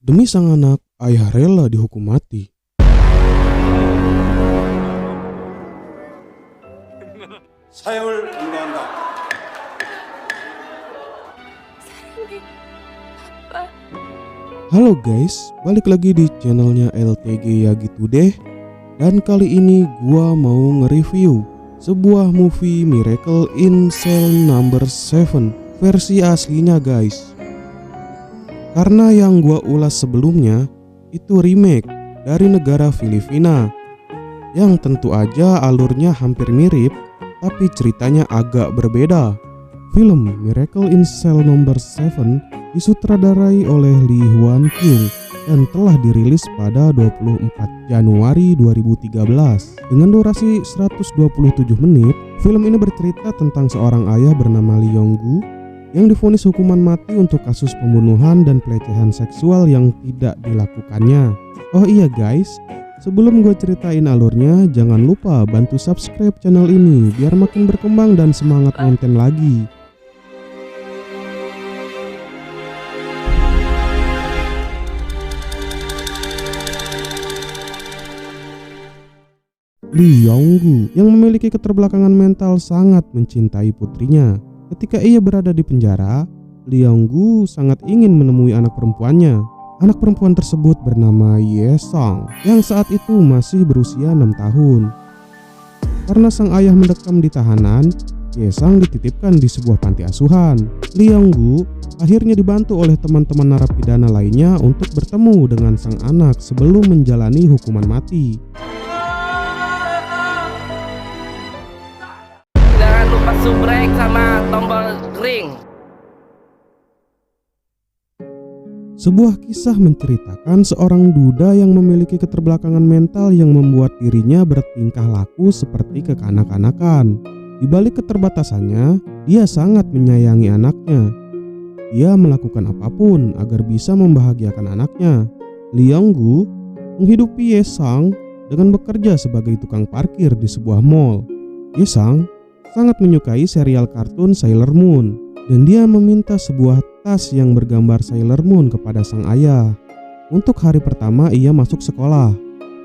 Demi sang anak, ayah rela dihukum mati. 사형을 선고한다. Halo guys, balik lagi di channelnya LTG ya gitu deh. Dan kali ini gua mau nge-review sebuah movie Miracle in Cell Number 7 versi aslinya guys. Karena yang gua ulas sebelumnya itu remake dari negara Filipina, yang tentu aja alurnya hampir mirip, tapi ceritanya agak berbeda. Film Miracle in Cell Number 7 disutradarai oleh Lee Hwan Kyung dan telah dirilis pada 24 Januari 2013. Dengan durasi 127 menit, film ini bercerita tentang seorang ayah bernama Lee Yong-gu yang divonis hukuman mati untuk kasus pembunuhan dan pelecehan seksual yang tidak dilakukannya. Oh iya guys, sebelum gue ceritain alurnya, jangan lupa bantu subscribe channel ini biar makin berkembang dan semangat konten lagi. Lee Yong-gu yang memiliki keterbelakangan mental sangat mencintai putrinya. Ketika ia berada di penjara, Lee Yong-gu sangat ingin menemui anak perempuannya. Anak perempuan tersebut bernama Ye Sang yang saat itu masih berusia 6 tahun. Karena sang ayah mendekam di tahanan, Ye Sang dititipkan di sebuah panti asuhan. Lee Yong-gu akhirnya dibantu oleh teman-teman narapidana lainnya untuk bertemu dengan sang anak sebelum menjalani hukuman mati. Jangan lupa subrek sama tombol ring. Sebuah kisah menceritakan seorang duda yang memiliki keterbelakangan mental yang membuat dirinya bertingkah laku seperti kekanak-kanakan. Di balik keterbatasannya, dia sangat menyayangi anaknya. Dia melakukan apapun agar bisa membahagiakan anaknya. Lee Yong-gu menghidupi Ye Sang dengan bekerja sebagai tukang parkir di sebuah mall. Ye Sang sangat menyukai serial kartun Sailor Moon dan dia meminta sebuah tas yang bergambar Sailor Moon kepada sang ayah. Untuk hari pertama ia masuk sekolah,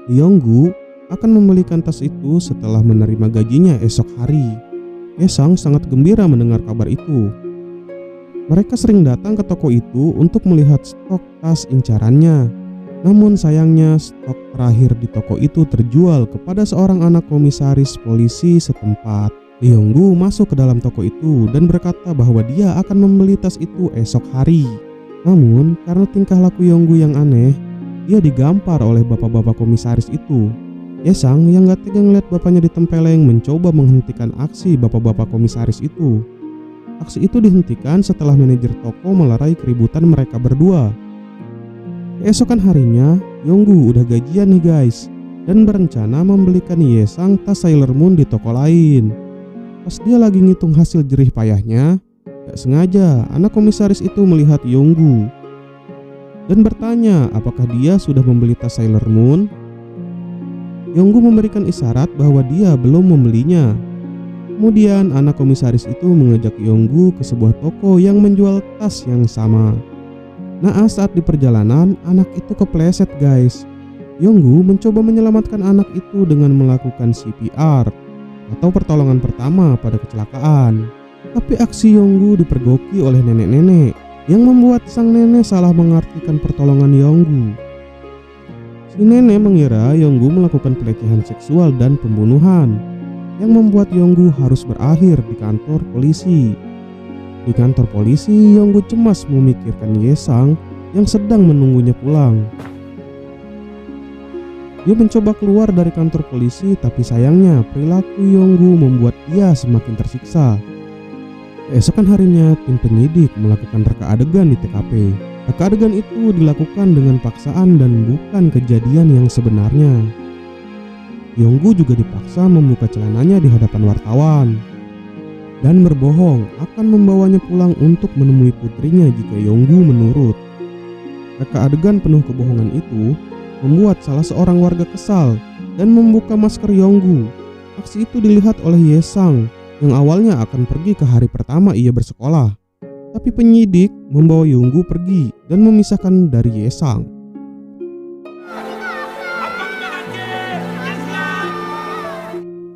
Lee Yong-gu akan membelikan tas itu setelah menerima gajinya esok hari. Ye Sang sangat gembira mendengar kabar itu. Mereka sering datang ke toko itu untuk melihat stok tas incarannya. Namun sayangnya stok terakhir di toko itu terjual kepada seorang anak komisaris polisi setempat. Lee Yong-gu masuk ke dalam toko itu dan berkata bahwa dia akan membeli tas itu esok hari. Namun karena tingkah laku Yong-gu yang aneh, dia digampar oleh bapak-bapak komisaris itu. Ye Sang yang gak tega ngeliat bapaknya ditempeleng mencoba menghentikan aksi bapak-bapak komisaris itu. Aksi itu dihentikan setelah manajer toko melerai keributan mereka berdua. Keesokan harinya, Yong-gu udah gajian nih guys, dan berencana membelikan Ye Sang tas Sailor Moon di toko lain. Pas dia lagi ngitung hasil jerih payahnya, gak sengaja anak komisaris itu melihat Yong-gu dan bertanya apakah dia sudah membeli tas Sailor Moon. Yong-gu memberikan isyarat bahwa dia belum membelinya. Kemudian anak komisaris itu mengajak Yong-gu ke sebuah toko yang menjual tas yang sama. Naas saat di perjalanan, anak itu kepleset guys. Yong-gu mencoba menyelamatkan anak itu dengan melakukan CPR atau pertolongan pertama pada kecelakaan. Tapi aksi Yong-gu dipergoki oleh nenek-nenek yang membuat sang nenek salah mengartikan pertolongan Yong-gu. Si nenek mengira Yong-gu melakukan pelecehan seksual dan pembunuhan, yang membuat Yong-gu harus berakhir di kantor polisi. Di kantor polisi, Yong-gu cemas memikirkan Ye Sang yang sedang menunggunya pulang. Dia mencoba keluar dari kantor polisi, tapi sayangnya perilaku Yong-gu membuat dia semakin tersiksa. Keesokan harinya, tim penyidik melakukan reka adegan di TKP. Reka adegan itu dilakukan dengan paksaan dan bukan kejadian yang sebenarnya. Yong-gu juga dipaksa membuka celananya di hadapan wartawan dan berbohong akan membawanya pulang untuk menemui putrinya jika Yong-gu menurut. Reka adegan penuh kebohongan itu membuat salah seorang warga kesal dan membuka masker Yong-gu. Aksi itu dilihat oleh Ye Sang yang awalnya akan pergi ke hari pertama ia bersekolah. Tapi penyidik membawa Yonggu pergi dan memisahkan dari Ye-sang.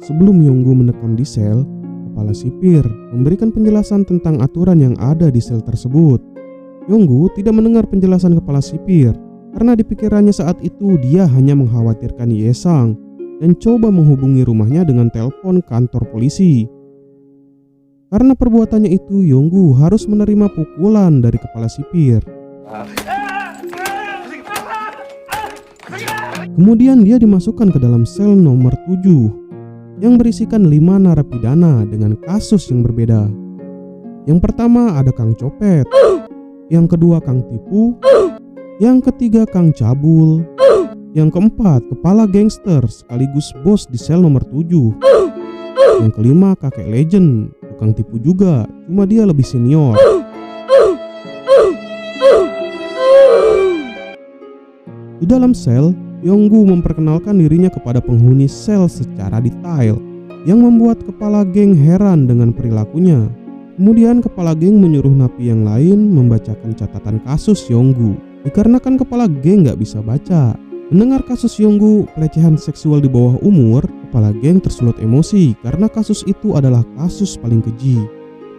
Sebelum Yonggu menekan di sel, kepala sipir memberikan penjelasan tentang aturan yang ada di sel tersebut. Yonggu tidak mendengar penjelasan kepala sipir karena di pikirannya saat itu dia hanya mengkhawatirkan Ye-sang dan coba menghubungi rumahnya dengan telepon kantor polisi. Karena perbuatannya itu, Yonggu harus menerima pukulan dari kepala sipir. Kemudian dia dimasukkan ke dalam sel nomor 7 yang berisikan 5 narapidana dengan kasus yang berbeda. Yang pertama ada Kang Copet, yang kedua Kang Tipu, yang ketiga Kang Cabul, yang keempat kepala gangster sekaligus bos di sel nomor 7, yang kelima kakek legend, tukang tipu juga, cuma dia lebih senior. Di dalam sel, Yonggu memperkenalkan dirinya kepada penghuni sel secara detail, yang membuat kepala geng heran dengan perilakunya. Kemudian kepala geng menyuruh napi yang lain membacakan catatan kasus Yonggu, dikarenakan kepala geng gak bisa baca. Mendengar kasus Yonggu pelecehan seksual di bawah umur, kepala geng tersulut emosi karena kasus itu adalah kasus paling keji,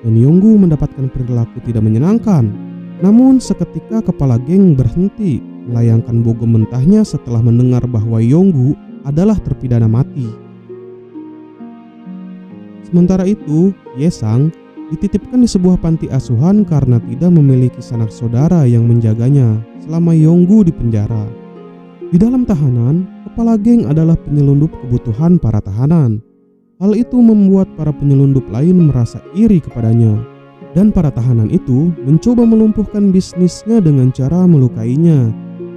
dan Yonggu mendapatkan perilaku tidak menyenangkan. Namun seketika kepala geng berhenti melayangkan bogem mentahnya setelah mendengar bahwa Yonggu adalah terpidana mati. Sementara itu, Ye-sang dititipkan di sebuah panti asuhan karena tidak memiliki sanak saudara yang menjaganya selama Yonggu di penjara. Di dalam tahanan, kepala geng adalah penyelundup kebutuhan para tahanan. Hal itu membuat para penyelundup lain merasa iri kepadanya, dan para tahanan itu mencoba melumpuhkan bisnisnya dengan cara melukainya.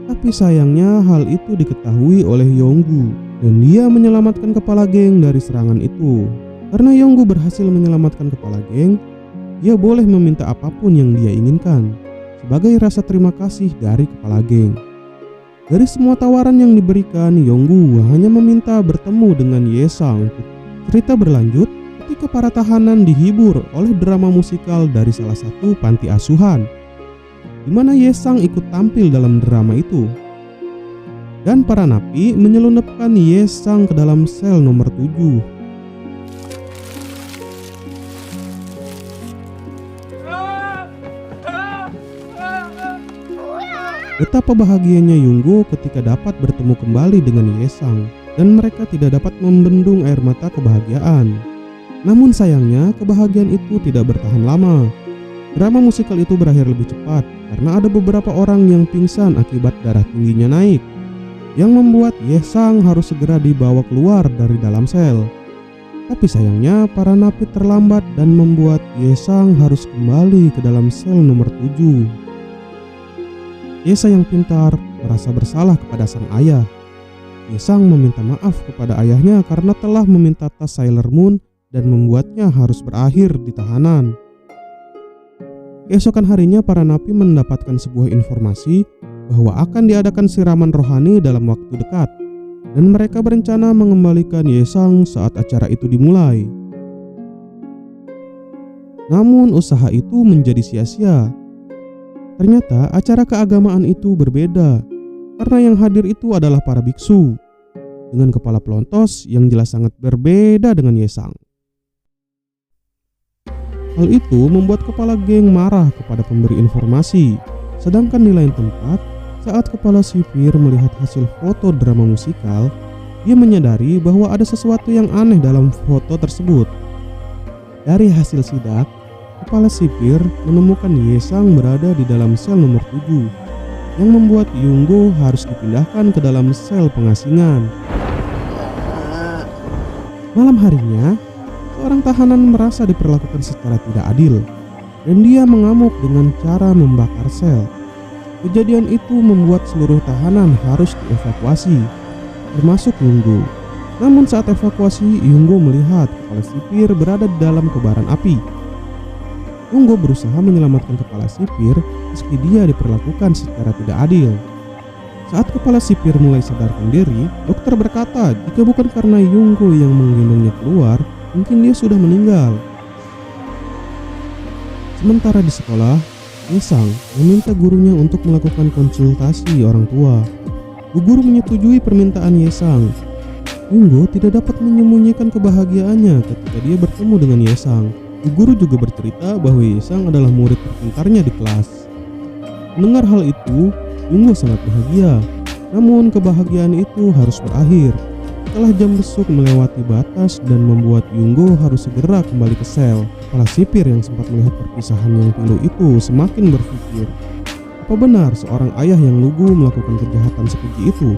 Tapi sayangnya hal itu diketahui oleh Yonggu, dan dia menyelamatkan kepala geng dari serangan itu. Karena Yonggu berhasil menyelamatkan kepala geng, dia boleh meminta apapun yang dia inginkan sebagai rasa terima kasih dari kepala geng. Dari semua tawaran yang diberikan, Yonggu hanya meminta bertemu dengan Ye-sang. Cerita berlanjut ketika para tahanan dihibur oleh drama musikal dari salah satu panti asuhan, di mana Ye-sang ikut tampil dalam drama itu. Dan para napi menyelundupkan Ye-sang ke dalam sel nomor 7. Betapa bahagianya Yonggu ketika dapat bertemu kembali dengan Ye-sang, dan mereka tidak dapat membendung air mata kebahagiaan. Namun sayangnya kebahagiaan itu tidak bertahan lama. Drama musikal itu berakhir lebih cepat karena ada beberapa orang yang pingsan akibat darah tingginya naik, yang membuat Ye-sang harus segera dibawa keluar dari dalam sel. Tapi sayangnya para napi terlambat dan membuat Ye-sang harus kembali ke dalam sel nomor 7. Ye-sang yang pintar merasa bersalah kepada sang ayah. Ye-sang meminta maaf kepada ayahnya karena telah meminta tas Sailor Moon dan membuatnya harus berakhir di tahanan. Keesokan harinya para napi mendapatkan sebuah informasi bahwa akan diadakan siraman rohani dalam waktu dekat, dan mereka berencana mengembalikan Ye-sang saat acara itu dimulai. Namun usaha itu menjadi sia-sia. Ternyata acara keagamaan itu berbeda, karena yang hadir itu adalah para biksu dengan kepala pelontos yang jelas sangat berbeda dengan Ye-sang. Hal itu membuat kepala geng marah kepada pemberi informasi. Sedangkan di lain tempat, saat kepala sipir melihat hasil foto drama musikal, dia menyadari bahwa ada sesuatu yang aneh dalam foto tersebut. Dari hasil sidak, kepala sipir menemukan Ye-sang berada di dalam sel nomor 7, yang membuat Yonggu harus dipindahkan ke dalam sel pengasingan. Malam harinya, seorang tahanan merasa diperlakukan secara tidak adil, dan dia mengamuk dengan cara membakar sel. Kejadian itu membuat seluruh tahanan harus dievakuasi, termasuk Yonggu. Namun saat evakuasi, Yonggu melihat kepala sipir berada di dalam kobaran api. Yonggu berusaha menyelamatkan kepala sipir meski dia diperlakukan secara tidak adil. Saat kepala sipir mulai sadarkan diri, dokter berkata jika bukan karena Yonggu yang menggendongnya keluar, mungkin dia sudah meninggal. Sementara di sekolah, Yesang meminta gurunya untuk melakukan konsultasi orang tua. Bu guru menyetujui permintaan Yesang. Yunggo tidak dapat menyembunyikan kebahagiaannya ketika dia bertemu dengan Yesang. Bu guru juga bercerita bahwa Yesang adalah murid terpintarnya di kelas. Mendengar hal itu, Yunggo sangat bahagia. Namun kebahagiaan itu harus berakhir setelah jam besuk melewati batas dan membuat Yunggo harus segera kembali ke sel. Kepala sipir yang sempat melihat perpisahan yang pilu itu semakin berpikir, apa benar seorang ayah yang lugu melakukan kejahatan sekeji itu?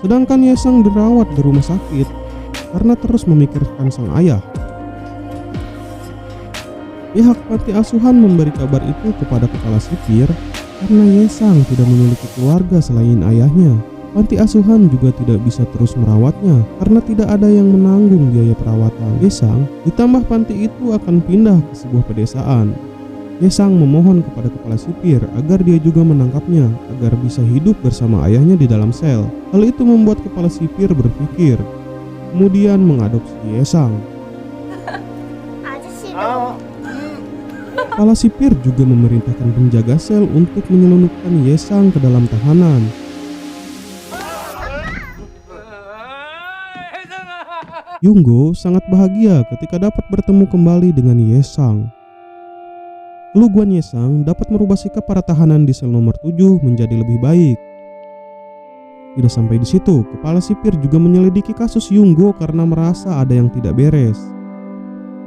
Sedangkan Yesang dirawat di rumah sakit karena terus memikirkan sang ayah. Pihak panti asuhan memberi kabar itu kepada kepala sipir karena Yesang tidak memiliki keluarga selain ayahnya. Panti asuhan juga tidak bisa terus merawatnya karena tidak ada yang menanggung biaya perawatan Yesang. Ditambah panti itu akan pindah ke sebuah pedesaan. Yesang memohon kepada kepala sipir agar dia juga menangkapnya agar bisa hidup bersama ayahnya di dalam sel. Hal itu membuat kepala sipir berpikir, kemudian mengadopsi Yesang. Kepala sipir juga memerintahkan penjaga sel untuk menyelundupkan Yesang ke dalam tahanan. Yunggo sangat bahagia ketika dapat bertemu kembali dengan Yesang. Keluguan Yesang dapat merubah sikap para tahanan di sel nomor 7 menjadi lebih baik. Tidak sampai di situ, kepala sipir juga menyelidiki kasus Yunggo karena merasa ada yang tidak beres.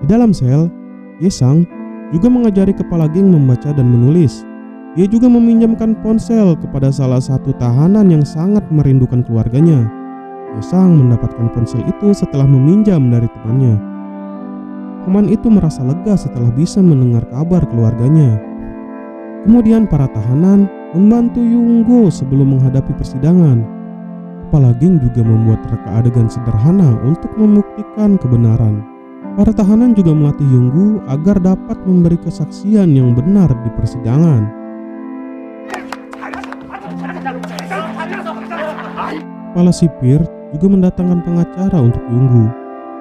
Di dalam sel, Yesang juga mengajari kepala geng membaca dan menulis. Dia juga meminjamkan ponsel kepada salah satu tahanan yang sangat merindukan keluarganya. Yesang mendapatkan ponsel itu setelah meminjam dari temannya. Teman itu merasa lega setelah bisa mendengar kabar keluarganya. Kemudian para tahanan membantu Yunggo sebelum menghadapi persidangan. Kepala geng juga membuat reka adegan sederhana untuk membuktikan kebenaran. Para tahanan juga melatih Yunggo agar dapat memberi kesaksian yang benar di persidangan. Kepala sipir juga mendatangkan pengacara untuk Yunggo.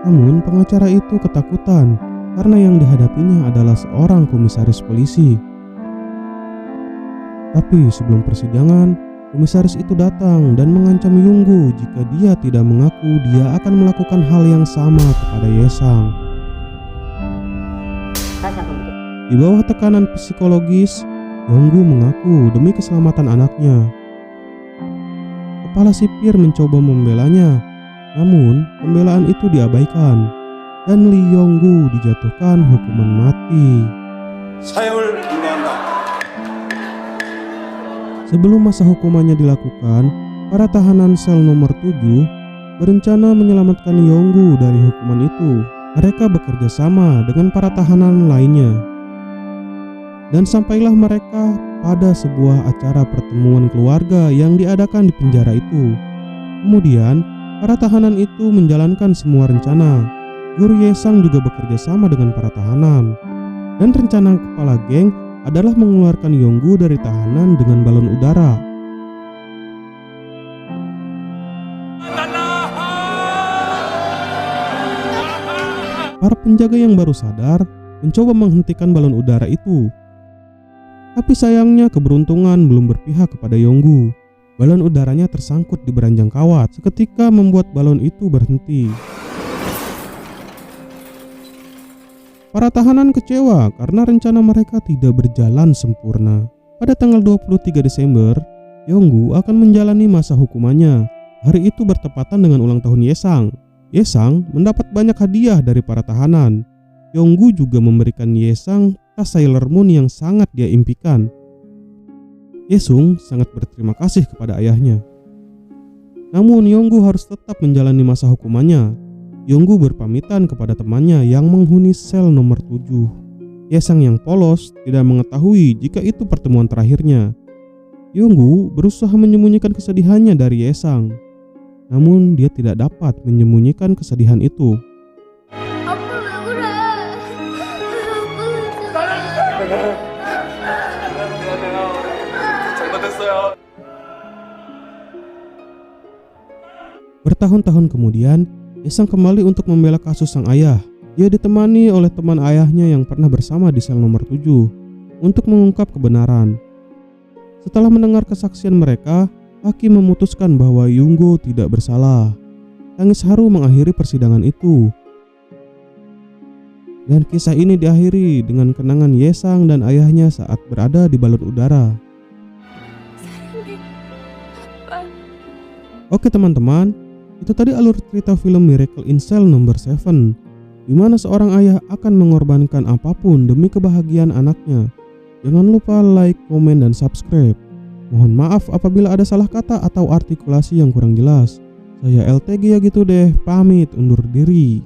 Namun pengacara itu ketakutan karena yang dihadapinya adalah seorang komisaris polisi. Tapi sebelum persidangan, komisaris itu datang dan mengancam Yunggo jika dia tidak mengaku dia akan melakukan hal yang sama kepada Yesang. Di bawah tekanan psikologis, Yunggo mengaku demi keselamatan anaknya. Kepala sipir mencoba membelanya, namun pembelaan itu diabaikan dan Lee Yonggu dijatuhkan hukuman mati. 사형을 선고한다. Sebelum masa hukumannya dilakukan, para tahanan sel nomor 7 berencana menyelamatkan Yonggu dari hukuman itu. Mereka bekerja sama dengan para tahanan lainnya. Dan sampailah mereka pada sebuah acara pertemuan keluarga yang diadakan di penjara itu. Kemudian, para tahanan itu menjalankan semua rencana. Guru Yesang juga bekerja sama dengan para tahanan. Dan rencana kepala geng adalah mengeluarkan Yonggu dari tahanan dengan balon udara. Para penjaga yang baru sadar mencoba menghentikan balon udara itu. Tapi sayangnya keberuntungan belum berpihak kepada Yonggu. Balon udaranya tersangkut di beranjang kawat seketika membuat balon itu berhenti. Para tahanan kecewa karena rencana mereka tidak berjalan sempurna. Pada tanggal 23 Desember, Yonggu akan menjalani masa hukumannya. Hari itu bertepatan dengan ulang tahun Yesang. Yesang mendapat banyak hadiah dari para tahanan. Yonggu juga memberikan Yesang tas Sailor Moon yang sangat dia impikan. Yesung sangat berterima kasih kepada ayahnya. Namun Yonggu harus tetap menjalani masa hukumannya. Yonggu berpamitan kepada temannya yang menghuni sel nomor 7. Yesang yang polos tidak mengetahui jika itu pertemuan terakhirnya. Yonggu berusaha menyembunyikan kesedihannya dari Yesang. Namun dia tidak dapat menyembunyikan kesedihan itu. Bertahun-tahun kemudian, Yesang kembali untuk membela kasus sang ayah. Dia ditemani oleh teman ayahnya yang pernah bersama di sel nomor 7 untuk mengungkap kebenaran. Setelah mendengar kesaksian mereka, hakim memutuskan bahwa Yunggo tidak bersalah. Tangis haru mengakhiri persidangan itu. Dan kisah ini diakhiri dengan kenangan Yesang dan ayahnya saat berada di balon udara. Oke teman-teman, itu tadi alur cerita film Miracle in Cell nomor 7, di mana seorang ayah akan mengorbankan apapun demi kebahagiaan anaknya. Jangan lupa like, komen, dan subscribe. Mohon maaf apabila ada salah kata atau artikulasi yang kurang jelas. Saya LTG ya gitu deh, pamit undur diri.